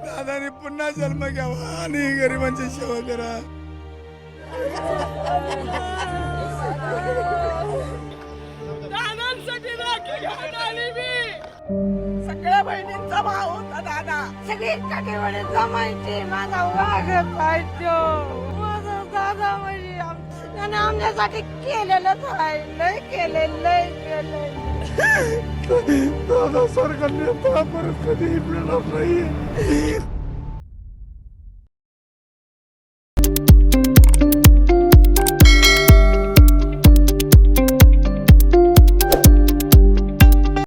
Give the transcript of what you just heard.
दादाने पुन्हा जन्म घ्यावा आणि गरिबांची सेवा करा. दादांसाठी राखी घेऊन आली मी. सगळ्या बहिणींचा भाव होता दादा. सगळी काठेवाडी जमायची. माझा वाघ पाहिजे. माझा दादा म्हणजे त्याने आमच्यासाठी केलेलंच आहे. लय केलंय. दादा सरकारने परत कधी मिळणार नाही.